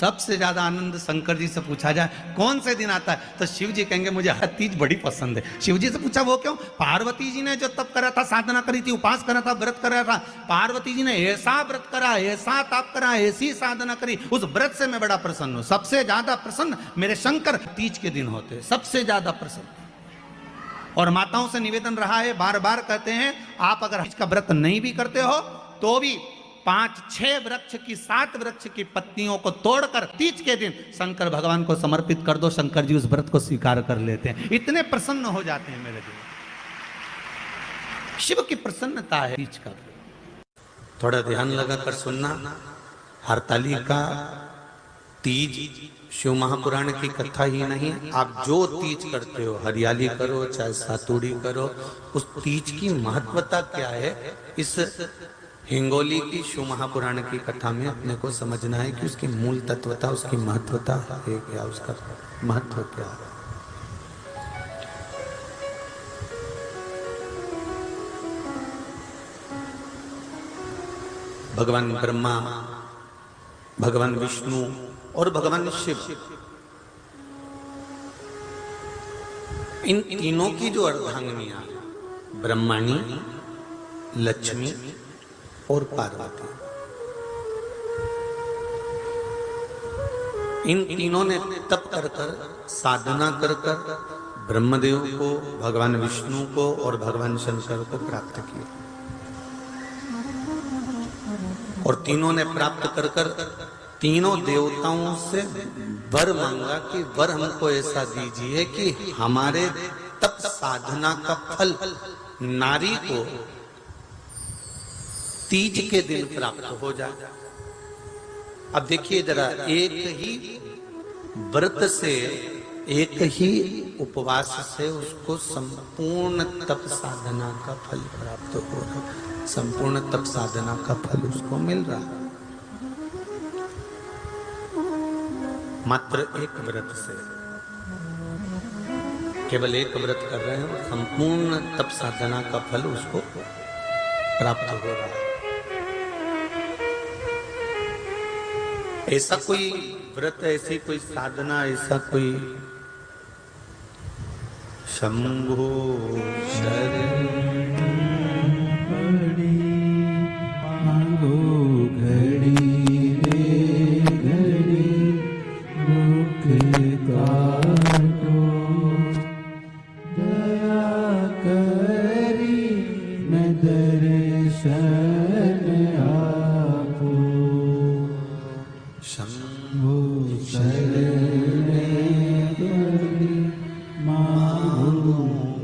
सबसे ज्यादा आनंद शंकर जी से पूछा जाए कौन से दिन आता है तो शिव जी कहेंगे मुझे हर तीज बड़ी पसंद है। शिव जी से पूछा वो क्यों? पार्वती जी ने जो तप करा था, साधना करी थी, उपास करा था, व्रत करा था, पार्वती जी ने ऐसा व्रत करा, ऐसा तप करा, ऐसी साधना करी, उस व्रत से मैं बड़ा प्रसन्न हूं। सबसे ज्यादा प्रसन्न मेरे शंकर तीज के दिन होते, सबसे ज्यादा प्रसन्न। और माताओं से निवेदन रहा है, बार बार कहते हैं आप अगर इसका व्रत नहीं भी करते हो तो भी 5-6 वृक्ष की 7 वृक्ष की पत्तियों को तोड़कर तीज के दिन शंकर भगवान को समर्पित कर दो। शंकर जी उस व्रत को स्वीकार कर लेते हैं, इतने प्रसन्न हो जाते हैं मेरे दिल। शिव की प्रसन्नता है तीज का। थोड़ा ध्यान लगाकर सुनना। हरतालिका तीज शिव महापुराण की कथा ही नहीं, आप जो तीज करते हो, हरियाली करो चाहे सातुड़ी करो, उस तीज की महत्वता क्या है, इस हिंगोली की शिव महापुराण की कथा में अपने को समझना है कि उसकी मूल तत्वता, उसकी महत्वता है क्या, उसका महत्व क्या है। भगवान ब्रह्मा, भगवान विष्णु और भगवान शिव, इन तीनों की जो अर्धांगिनियां, ब्रह्माणी, लक्ष्मी और पार्वती, इन तीनों ने तप कर कर, साधना कर कर ब्रह्मदेव को, भगवान विष्णु को और भगवान शंकर को प्राप्त किया। और तीनों ने प्राप्त कर कर तीनों देवताओं से वर मांगा कि वर हमको ऐसा दीजिए कि हमारे तप साधना का फल नारी को तीज के दिन प्राप्त हो जाए। अब देखिए जरा, एक ही व्रत से, एक ही उपवास से उसको संपूर्ण तप साधना का फल प्राप्त हो रहा है, संपूर्ण तप साधना का फल उसको मिल रहा है। मात्र एक व्रत से, केवल एक व्रत कर रहे हैं, संपूर्ण तप साधना का फल उसको प्राप्त हो रहा है। ऐसा कोई व्रत, ऐसी कोई साधना, ऐसा कोई शंभो शरण पड़ी मांगो घड़ी रे घड़ी दुख काटो दया करी न दर्शन आपो शंभो शरण पड़ी मांगो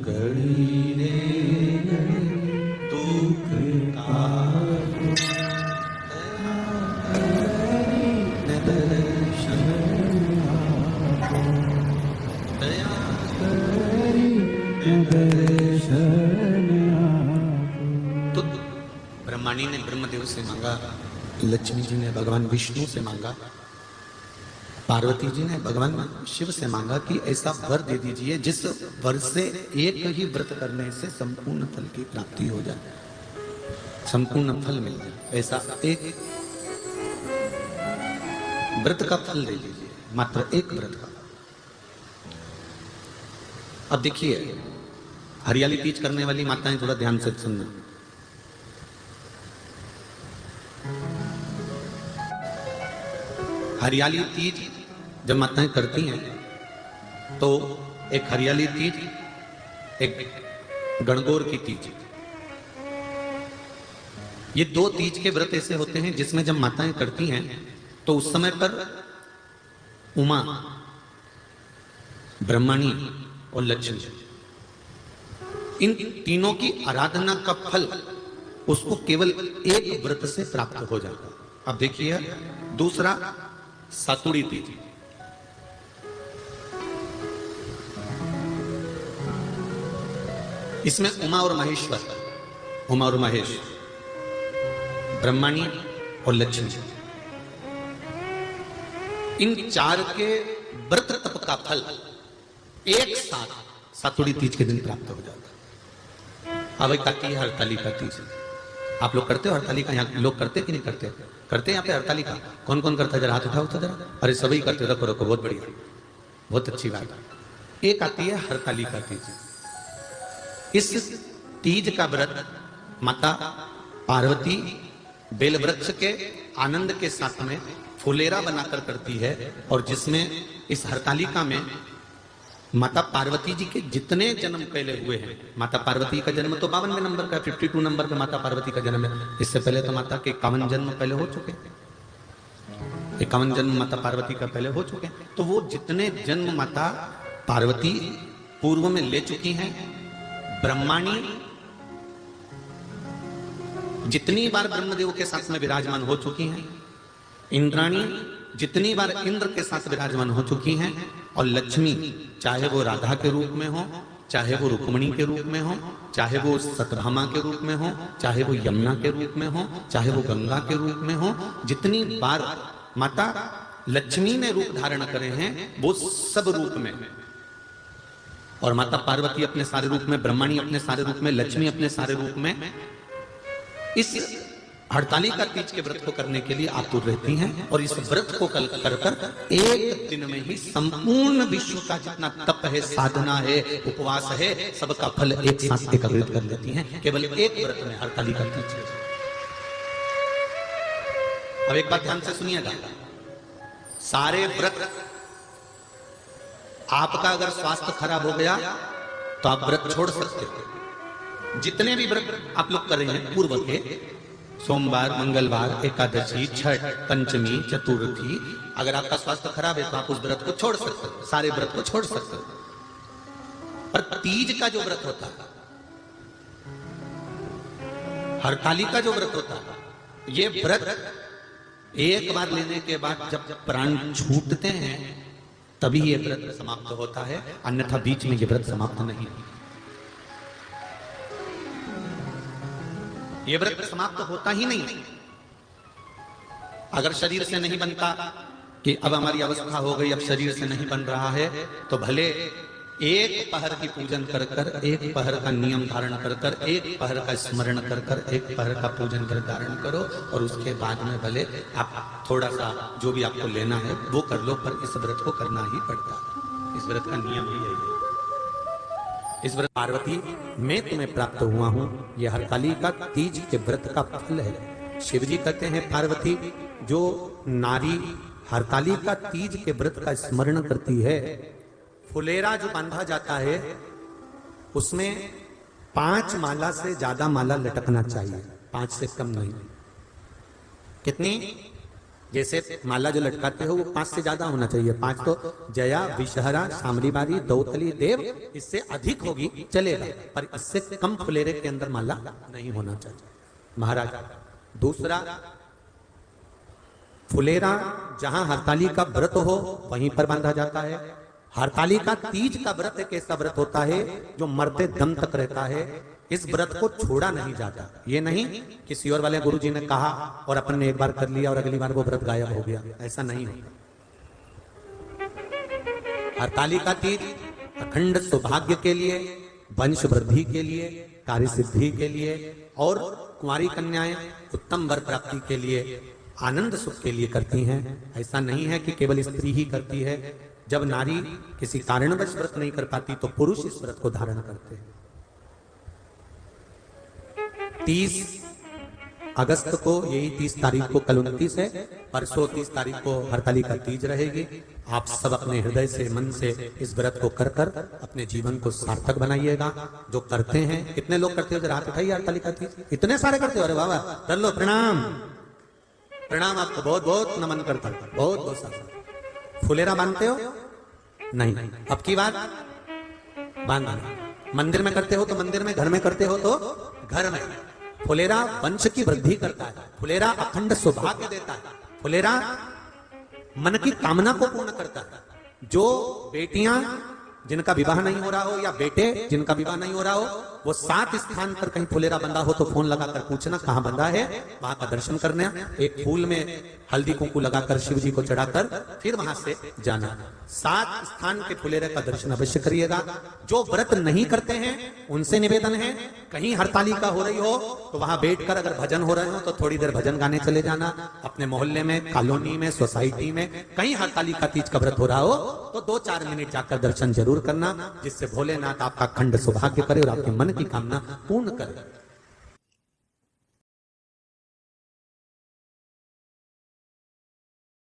घड़ी रे घड़ी दुख काटो दया करी न दर्शन आपो। तो ब्रह्माणी ने ब्रह्मदेव से मांगा, लक्ष्मी जी ने भगवान विष्णु से मांगा, पार्वती जी ने भगवान शिव से मांगा कि ऐसा वर दे दीजिए जिस वर से एक ही व्रत करने से संपूर्ण फल की प्राप्ति हो जाए, संपूर्ण फल मिल जाए। ऐसा एक व्रत का फल दे दीजिए, मात्र एक व्रत का। अब देखिए, हरियाली तीज करने वाली माताएं थोड़ा ध्यान से सुनना। हरियाली तीज जब माताएं करती हैं तो एक हरियाली तीज, एक गणगौर की तीज, ये दो तीज के व्रत ऐसे होते हैं जिसमें जब माताएं करती हैं तो उस समय पर उमा, ब्रह्मणी और लक्ष्मी, इन तीनों की आराधना का फल उसको केवल एक व्रत से प्राप्त हो जाता है। अब देखिए दूसरा, सातुड़ी तीज। इसमें उमा और महेश्वर, उमा और महेश, ब्रह्मणी और लक्ष्मी, इन चार के व्रत तप का फल एक साथ सातुड़ी तीज के दिन प्राप्त हो जाता है। अब एक आती है हरतालिका तीज। आप लोग करते हो हड़तालिका? यहाँ लोग करते कि नहीं करते? करते हैं यहाँ पे हड़तालिका? कौन कौन करता है? जरा हाथ उठाओ तो जरा। अरे सभी करते हो, रखो रखो, बहुत बढ़िया, बहुत अच्छी बात। एक आती है हड़तालिका तीज। इस तीज का व्रत माता पार्वती बेल वृक्ष के आनंद के साथ में फुलेरा बनाकर करती है, और जिसमें इस हरतालिका में माता पार्वती जी के जितने जन्म पहले हुए हैं, माता पार्वती का जन्म तो 52वें नंबर का, 52 नंबर पे माता पार्वती का जन्म है। इससे पहले तो माता के 51 जन्म पहले हो चुके, 51 जन्म माता पार्वती का पहले हो चुके। तो वो जितने जन्म माता पार्वती पूर्व में ले चुकी हैं, ब्रह्माणी जितनी बार ब्रह्मदेव के साथ में विराजमान हो चुकी हैं, इंद्राणी जितनी बार इंद्र के साथ विराजमान हो चुकी हैं, और लक्ष्मी चाहे वो राधा के रूप में हो, चाहे वो रुक्मणी के रूप में हो, चाहे वो सतभामा के रूप में हो, चाहे वो यमुना के रूप में हो, चाहे वो गंगा के रूप में हो, जितनी बार माता लक्ष्मी ने रूप धारण करे हैं वो सब रूप में, और माता पार्वती अपने सारे रूप में, ब्रह्मणी अपने सारे रूप में, लक्ष्मी अपने सारे रूप में इस हड़तालिका तीज के व्रत को करने के लिए आतुर रहती हैं। और इस व्रत को कर कर एक दिन में ही संपूर्ण विश्व का जितना तप है, साधना है, उपवास है, सबका फल एक साथ एकत्रित कर लेती हैं केवल एक व्रत में, हड़तालिका तीज। अब एक बात ध्यान से सुनिएगा, सारे व्रत आपका अगर स्वास्थ्य खराब हो गया तो आप व्रत छोड़ सकते हो। जितने भी व्रत आप लोग कर रहे हैं पूर्व के, सोमवार, मंगलवार, एकादशी, छठ, पंचमी, चतुर्थी, अगर आपका स्वास्थ्य खराब है तो आप उस व्रत को छोड़ सकते हो, सारे व्रत को छोड़ सकते हो। पर तीज का जो व्रत होता है, हरतालिका जो व्रत होता है, ये व्रत एक बार लेने के बाद जब प्राण छूटते हैं तभी ये व्रत समाप्त होता है, अन्यथा बीच में ये व्रत समाप्त नहीं। ये व्रत समाप्त होता ही नहीं। अगर शरीर से नहीं बनता कि अब हमारी अवस्था हो गई, अब शरीर से नहीं बन रहा है, तो भले एक पहर की पूजन कर कर, एक पहर का नियम धारण कर कर, एक पहर का स्मरण कर कर, एक पहर का पूजन कर धारण करो, और उसके बाद में भले आप थोड़ा सा जो भी आपको लेना है वो कर लो, पर इस व्रत को करना ही पड़ता है। इस व्रत का नियम ही यही है। इस व्रत पार्वती मैं तुम्हें प्राप्त हुआ हूं, यह हरतालिका तीज के व्रत का फल है। शिव जी कहते हैं पार्वती जो नारी हरतालिका तीज के व्रत का स्मरण करती है, फुलेरा जो बांधा जाता है उसमें 5 माला से ज्यादा माला लटकना चाहिए, 5 से कम नहीं। कितनी? जैसे माला जो लटकाते हो वो 5 से ज्यादा होना चाहिए। 5 तो जया, विषहरा, सामरीबारी, दौतली, देव, इससे अधिक होगी चलेगा, पर इससे कम फुलेरे के अंदर माला नहीं होना चाहिए महाराज। दूसरा, फुलेरा जहां हरतालिका व्रत हो वहीं पर बांधा जाता है। हरतालिका तीज का व्रत एक ऐसा व्रत होता है जो मरते दम तक रहता है। इस व्रत को छोड़ा नहीं जाता। ये नहीं किसी और वाले गुरु जी ने कहा और अपन ने एक बार कर लिया और अगली बार वो व्रत गायब हो गया, ऐसा नहीं होता। हरतालिका तीज अखंड सौभाग्य के लिए, वंश वृद्धि के लिए, कार्य सिद्धि के लिए, और कुंवारी कन्याएं उत्तम वर प्राप्ति के लिए, आनंद सुख के लिए करती हैं। ऐसा नहीं है कि केवल स्त्री ही करती है। जब नारी किसी कारणवश व्रत नहीं कर पाती तो पुरुष इस व्रत को धारण करते हैं। 30 अगस्त को, यही 30 तारीख को, कल 29 है, परसों 30 तारीख को हरतालिका तीज रहेगी। आप सब अपने हृदय से, मन से इस व्रत को कर कर अपने जीवन को सार्थक बनाइएगा। जो करते हैं, कितने लोग करते हो जरा हाथ उठाइए। हरतालिका तीज इतने सारे करते हो, अरे बाबा कर लो, प्रणाम प्रणाम, आपको बहुत बहुत नमन करता हूं, बहुत बहुत सारा। फुलेरा बांधते हो? नहीं। अब की बात बांधना। मंदिर में करते हो तो मंदिर में, घर में करते हो तो घर में। फुलेरा वंश की वृद्धि करता है, फुलेरा अखंड सौभाग्य देता है, फुलेरा मन की कामना को पूर्ण करता है। जो बेटियां जिनका विवाह नहीं हो रहा हो या बेटे जिनका विवाह नहीं हो रहा हो, वो 7 स्थान पर कहीं फुलेरा बंधा हो तो फोन लगाकर पूछना कहां बंधा है, वहां का दर्शन करने, एक फूल में हल्दी कुंकू लगाकर शिव जी को चढ़ाकर फिर वहां से जाना। 7 स्थान के फुलेरे का दर्शन अवश्य करिएगा। जो व्रत नहीं करते हैं उनसे निवेदन है, कहीं हरतालिका हो रही हो तो वहां बैठकर अगर भजन हो रहे हो तो थोड़ी देर भजन गाने चले जाना। अपने मोहल्ले में, कॉलोनी में, सोसाइटी में कहीं हरतालिका तीज का व्रत हो रहा हो तो 2-4 मिनट जाकर दर्शन जरूर करना, जिससे भोलेनाथ आपका खंड सौभाग्य करे और आपके मन की कामना पूर्ण करे।